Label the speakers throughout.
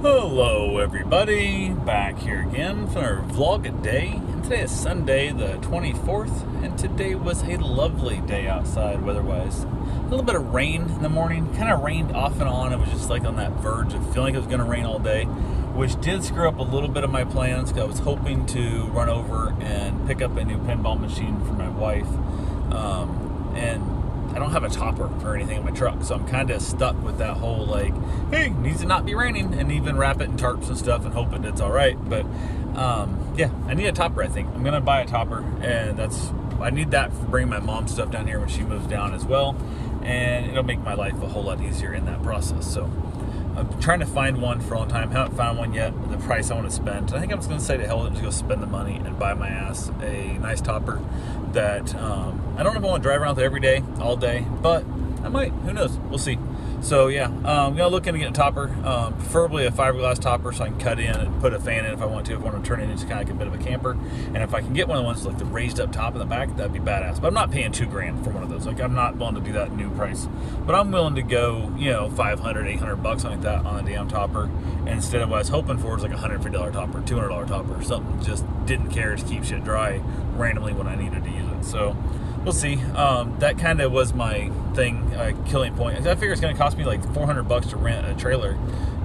Speaker 1: Hello everybody, back here again for our vlog a day, and today is Sunday the 24th, and today was a lovely day outside weather-wise. A little bit of rain in the morning, kind of rained off and on. It was just like on that verge of feeling like it was going to rain all day, which did screw up a little bit of my plans because I was hoping to run over and pick up a new pinball machine for my wife, and I don't have a topper or anything in my truck, so I'm kind of stuck with that whole like, hey, needs to not be raining, and even wrap it in tarps and stuff and hoping it's all right. But yeah, I need a topper. I think I'm gonna buy a topper, and I need that for bringing my mom's stuff down here when she moves down as well, and it'll make my life a whole lot easier in that process. So I'm trying to find one for a long time. Haven't found one yet. The price I want to spend. I think I'm just going to say to hell, just go spend the money and buy my ass a nice topper that I don't know if I want to drive around with every day, all day, but I might. Who knows? We'll see. So yeah, I'm gonna look into getting a topper, preferably a fiberglass topper, so I can cut in and put a fan in if I want to. If I want to turn it into kind of like a bit of a camper, and if I can get one of the ones like the raised up top in the back, that'd be badass. But I'm not paying $2,000 for one of those. Like I'm not willing to do that new price. But I'm willing to go, $500, $800 like that on a damn topper. And instead of what I was hoping for is like a $150 topper, $200 topper, or something. Just didn't care to keep shit dry randomly when I needed to use it. So we'll see. That kind of was my thing, killing point. I figure it's going to cost me like $400 to rent a trailer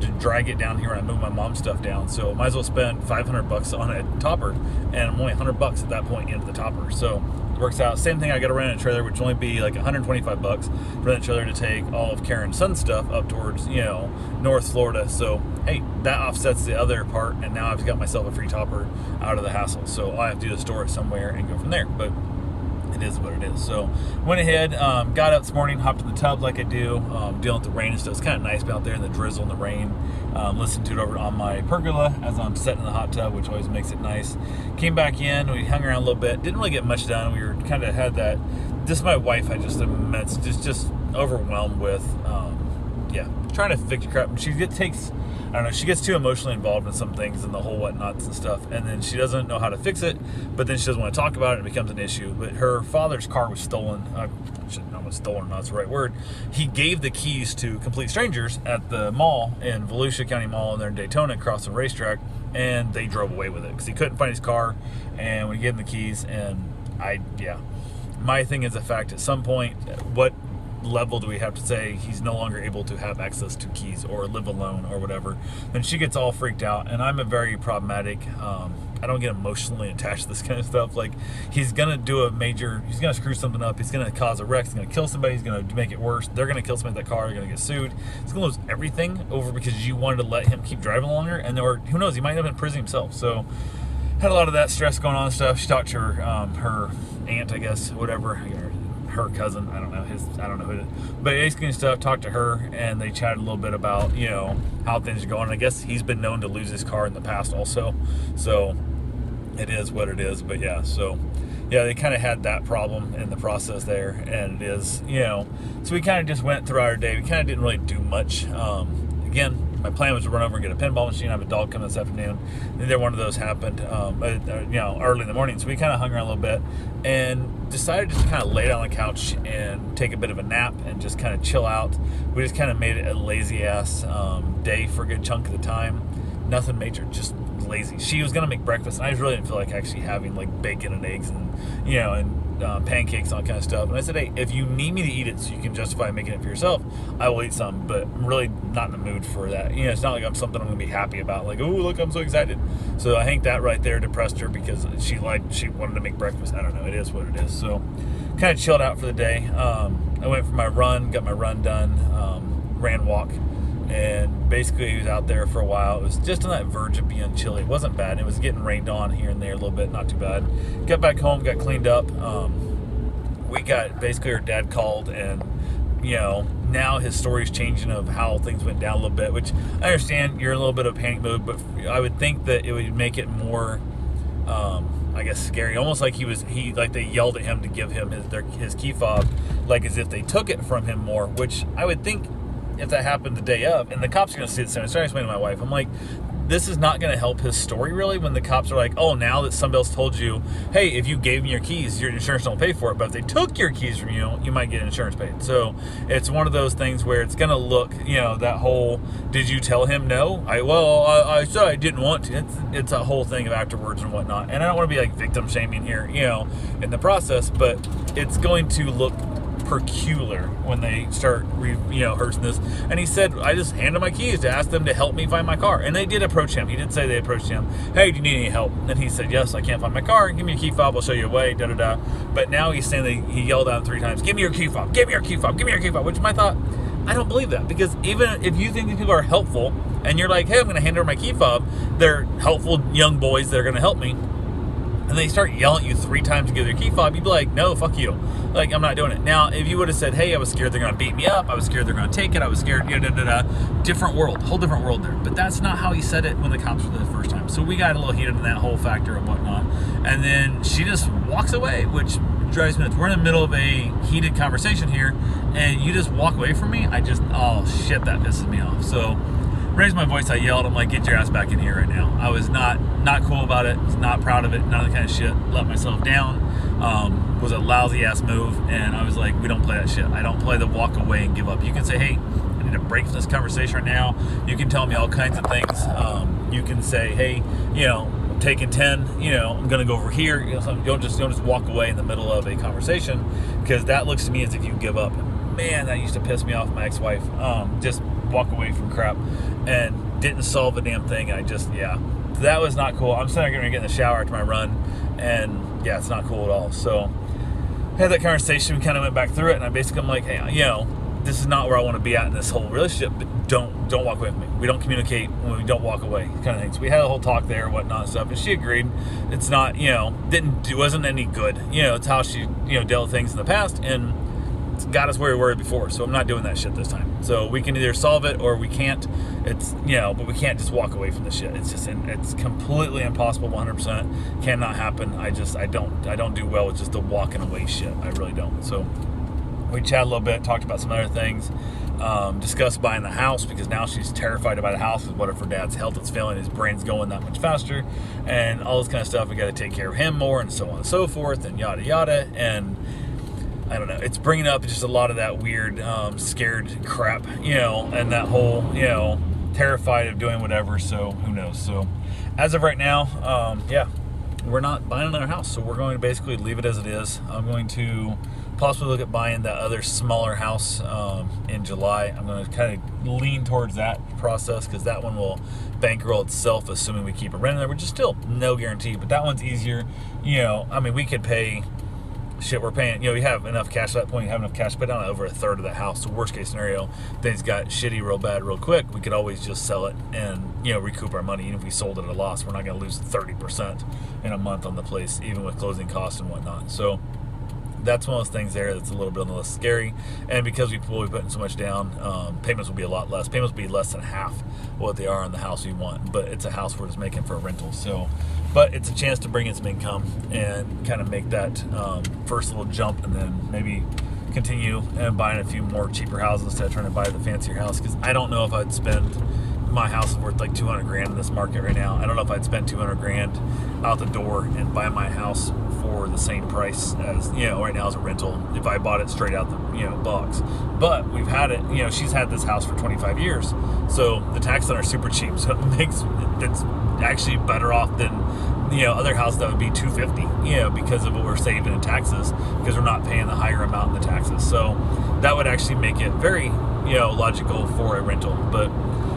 Speaker 1: to drag it down here when I move my mom's stuff down. So might as well spend $500 on a topper, and I'm only $100 at that point into the topper. So it works out. Same thing. I got to rent a trailer, which will only be like $125 to rent a trailer to take all of Karen's son's stuff up towards North Florida. So hey, that offsets the other part, and now I've got myself a free topper out of the hassle. So all I have to do is store it somewhere and go from there. But it is what it is. So went ahead, got up this morning, hopped in the tub like I do, dealing with the rain and stuff. It's kind of nice out there in the drizzle and the rain. Listened to it over on my pergola as I'm sitting in the hot tub, which always makes it nice. Came back in, we hung around a little bit, didn't really get much done. We were kind of had that, just my wife I just immense, just overwhelmed with, trying to fix crap. And she gets too emotionally involved in some things and the whole whatnots and stuff, and then she doesn't know how to fix it, but then she doesn't want to talk about it and it becomes an issue. But her father's car was stolen. I shouldn't know what stolen, that's the right word. He gave the keys to complete strangers at the mall in Volusia County Mall, and they're in Daytona across the racetrack, and they drove away with it because he couldn't find his car, and we gave him the keys, and my thing is the fact at some point, what level do we have to say he's no longer able to have access to keys or live alone or whatever? Then she gets all freaked out, and I'm a very problematic, I don't get emotionally attached to this kind of stuff. Like, he's gonna he's gonna screw something up, he's gonna cause a wreck, he's gonna kill somebody, he's gonna make it worse, they're gonna kill somebody in that car, they're gonna get sued, he's gonna lose everything over because you wanted to let him keep driving longer, or who knows, he might end up in prison himself. So had a lot of that stress going on and stuff. She talked to her aunt, I guess, whatever, her cousin, I don't know who it is, but basically stuff, talked to her, and they chatted a little bit about how things are going. I guess he's been known to lose his car in the past also, so it is what it is. But so they kind of had that problem in the process there, and it is so we kind of just went throughout our day. We kind of didn't really do much. Again, my plan was to run over and get a pinball machine. I have a dog coming this afternoon. Neither one of those happened, early in the morning. So we kind of hung around a little bit and decided to just kind of lay down on the couch and take a bit of a nap and just kind of chill out. We just kind of made it a lazy ass day for a good chunk of the time. Nothing major, just lazy. She was gonna make breakfast, and I just really didn't feel like actually having like bacon and eggs and pancakes and all that kind of stuff. And I said, hey, if you need me to eat it so you can justify making it for yourself, I will eat some, but I'm really not in the mood for that. It's not like I'm something I'm gonna be happy about, like, oh look, I'm so excited. So I think that right there depressed her because she wanted to make breakfast. I don't know, it is what it is. So kind of chilled out for the day. I went for my run, got my run done, walk, and basically he was out there for a while. It was just on that verge of being chilly. It wasn't bad. It was getting rained on here and there a little bit, not too bad. Got back home, got cleaned up. We got, basically her dad called, and now his story's changing of how things went down a little bit, which I understand you're in a little bit of a panic mode, but I would think that it would make it more scary, almost like they yelled at him to give him his key fob, like as if they took it from him more, which I would think if that happened the day of, and the cops are going to see it soon. I started explaining to my wife, I'm like, this is not going to help his story really when the cops are like, oh, now that somebody else told you, hey, if you gave me your keys, your insurance don't pay for it. But if they took your keys from you, you might get insurance paid. So it's one of those things where it's going to look, that whole, did you tell him no? I said I didn't want to. It's a whole thing of afterwards and whatnot. And I don't want to be like victim shaming here, in the process, but it's going to look peculiar when they start hurting this. And he said, I just handed my keys to ask them to help me find my car, and they did approach him. He did say they approached him, hey, do you need any help? And he said, yes, I can't find my car, give me a key fob, I'll show you a way, but now he's saying that he yelled at him 3 times, give me your key fob, give me your key fob, give me your key fob, which I thought, I don't believe that, because even if you think these people are helpful and you're like, hey, I'm going to hand over my key fob, they're helpful young boys that are going to help me, and they start yelling at you 3 times to give their key fob, you'd be like, no, fuck you. Like, I'm not doing it. Now, if you would have said, hey, I was scared they're going to beat me up, I was scared they're going to take it, I was scared, different world, whole different world there. But that's not how he said it when the cops were there the first time. So we got a little heated in that whole factor and whatnot. And then she just walks away, which drives me nuts. We're in the middle of a heated conversation here, and you just walk away from me. Oh shit, that pisses me off. So raised my voice, I yelled, I'm like, get your ass back in here right now. I was not cool about it, was not proud of it, none of the kind of shit, let myself down, was a lousy ass move, and I was like, we don't play that shit. I don't play the walk away and give up. You can say, hey, I need a break from this conversation right now. You can tell me all kinds of things. You can say, hey, I'm taking 10, I'm gonna go over here. Don't just walk away in the middle of a conversation, because that looks to me as if you give up. Man, that used to piss me off, my ex-wife. Just walk away from crap and didn't solve a damn thing. That was not cool. I'm sitting there getting in the shower after my run, and it's not cool at all. So I had that conversation, we kind of went back through it, and I'm like, hey, this is not where I want to be at in this whole relationship, but don't walk away from me. We don't communicate when we don't walk away, kind of things. We had a whole talk there, whatnot and stuff, and she agreed. It's not, it wasn't any good. It's how she, dealt with things in the past, and it's got us where we were before. So I'm not doing that shit this time. So we can either solve it or we can't. It's, but we can't just walk away from this shit. It's completely impossible. 100% cannot happen. I don't do well with just the walking away shit. I really don't. So we chatted a little bit, talked about some other things, discussed buying the house, because now she's terrified to buy the house because what if her dad's health is failing, his brain's going that much faster, and all this kind of stuff. We got to take care of him more, and so on and so forth, and yada yada. And I don't know, it's bringing up just a lot of that weird scared crap, and that whole, terrified of doing whatever. So who knows? So as of right now, we're not buying another house, so we're going to basically leave it as it is. I'm going to possibly look at buying that other smaller house in July. I'm going to kind of lean towards that process, because that one will bankroll itself, assuming we keep it renting there, which is still no guarantee, but that one's easier. We could pay, we're paying, we have enough cash at that point, you have enough cash to put down over a third of the house. So worst case scenario, things got shitty real bad real quick, we could always just sell it and, recoup our money. Even if we sold it at a loss, we're not going to lose 30% in a month on the place, even with closing costs and whatnot. So that's one of those things there that's a little bit on the less scary. And because we will be putting so much down, payments will be a lot less. Payments will be less than half what they are on the house we want, but it's a house we're just making for a rental. So, but it's a chance to bring in some income and kind of make that first little jump, and then maybe continue and buying a few more cheaper houses instead of trying to buy the fancier house. Because I don't know if I'd spend, my house is worth like $200,000 in this market right now. I don't know if I'd spend $200,000 out the door and buy my house for the same price as, right now as a rental, if I bought it straight out the, box. But we've had it, she's had this house for 25 years. So the taxes on are super cheap. So it's actually better off than, other houses that would be $250, because of what we're saving in taxes, because we're not paying the higher amount in the taxes. So that would actually make it very, logical for a rental.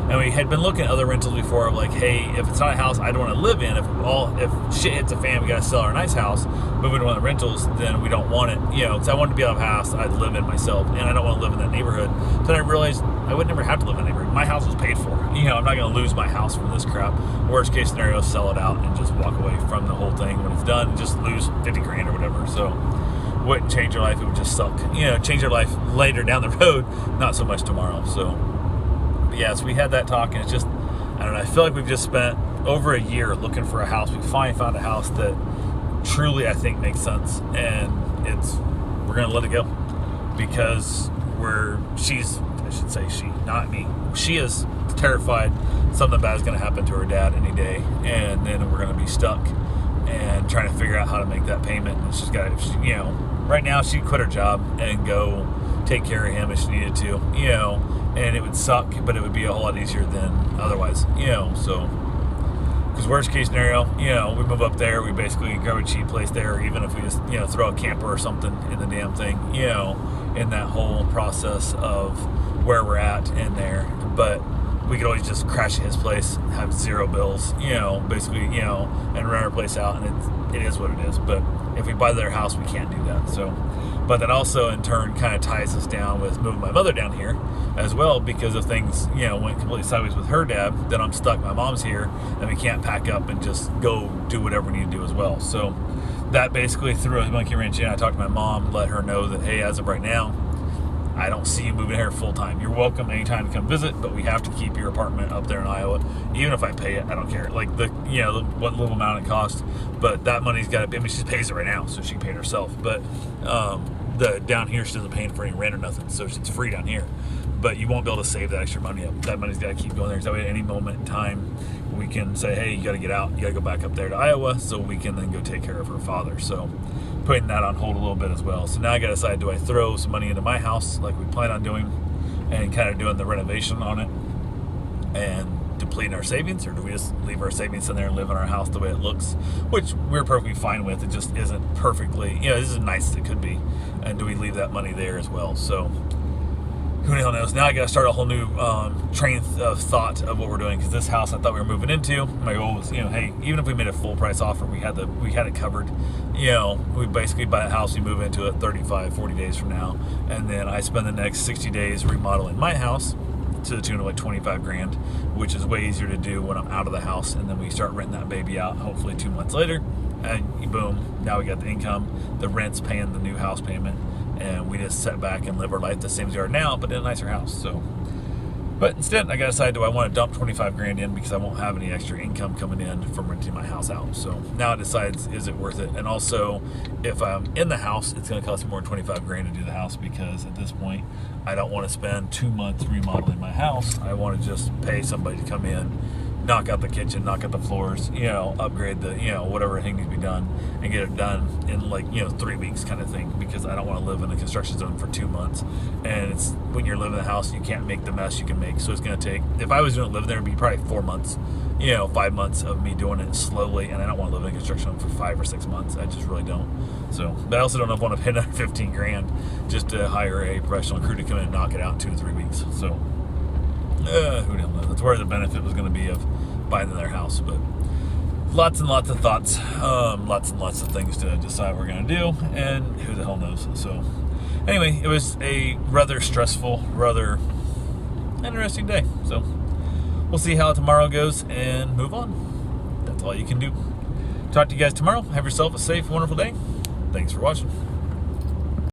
Speaker 1: And we had been looking at other rentals before of like, hey, if it's not a house I don't want to live in, if shit hits a fan, we got to sell our nice house, move into one of the rentals, then we don't want it, because I wanted to be out of a house I'd live in myself, and I don't want to live in that neighborhood. Then I realized I would never have to live in that neighborhood. My house was paid for. I'm not going to lose my house from this crap. Worst case scenario, sell it out and just walk away from the whole thing when it's done, and just lose $50,000 or whatever. So wouldn't change your life, it would just suck. Change your life later down the road, not so much tomorrow. So so we had that talk, and it's just, I don't know, I feel like we've just spent over a year looking for a house. We finally found a house that truly I think makes sense, and we're gonna let it go, because she's should say she, not me. She is terrified something bad is going to happen to her dad any day, and then we're going to be stuck and trying to figure out how to make that payment. And she's got, right now she'd quit her job and go take care of him if she needed to, and it would suck, but it would be a whole lot easier than otherwise, so. Because worst case scenario, we move up there, we basically grab a cheap place there, or even if we just, throw a camper or something in the damn thing, in that whole process of where we're at in there. But we could always just crash at his place, have zero bills, basically, and rent our place out, and it is what it is. But if we buy their house, we can't do that. So, but that also in turn kind of ties us down with moving my mother down here as well, because if things, went completely sideways with her dad, then I'm stuck. My mom's here, and we can't pack up and just go do whatever we need to do as well. So that basically threw a monkey wrench in. I talked to my mom, let her know that, hey, as of right now, I don't see you moving here full time. You're welcome anytime to come visit, but we have to keep your apartment up there in Iowa. Even if I pay it, I don't care. Like what little amount it costs, but that money's got to be. I mean, she pays it right now, so she can pay it herself. But the down here, she doesn't pay for any rent or nothing, so it's free down here. But you won't be able to save that extra money up. That money's got to keep going there. So at any moment in time, we can say, hey, you got to get out. You got to go back up there to Iowa, so we can then go take care of her father. So putting that on hold a little bit as well. So now I got to decide, do I throw some money into my house like we plan on doing and kind of doing the renovation on it and depleting our savings, or do we just leave our savings in there and live in our house the way it looks, which we're perfectly fine with. It just isn't perfectly, this is nice as it could be. And do we leave that money there as well? So who the hell knows? Now I got to start a whole new train of thought of what we're doing, because this house I thought we were moving into, my goal was, hey, even if we made a full price offer, we had it covered. We basically buy a house, we move into it 35, 40 days from now, and then I spend the next 60 days remodeling my house to the tune of like $25,000, which is way easier to do when I'm out of the house, and then we start renting that baby out hopefully 2 months later, and boom, now we got the income, the rent's paying the new house payment, and we just sit back and live our life the same as we are now, but in a nicer house. So, but instead, I got to decide, do I want to dump $25,000 in because I won't have any extra income coming in from renting my house out? So now it decides, is it worth it? And also, if I'm in the house, it's going to cost more than $25,000 to do the house, because at this point, I don't want to spend 2 months remodeling my house. I want to just pay somebody to come in, knock out the kitchen, knock out the floors, upgrade the, whatever thing needs to be done, and get it done in 3 weeks kind of thing, because I don't want to live in a construction zone for 2 months. And it's, when you're living in the house, you can't make the mess you can make. So it's going to take, if I was going to live there, it'd be probably 4 months, 5 months of me doing it slowly. And I don't want to live in a construction zone for 5 or 6 months. I just really don't. So, but I also don't know if I want to pay another $15,000 just to hire a professional crew to come in and knock it out in 2 to 3 weeks. So, who knows? That's where the benefit was going to be of buying their house. But lots and lots of thoughts, lots and lots of things to decide what we're going to do, and who the hell knows. So anyway, it was a rather stressful, rather interesting day. So we'll see how tomorrow goes and move on. That's all you can do. Talk to you guys tomorrow. Have yourself a safe, wonderful day. Thanks for watching.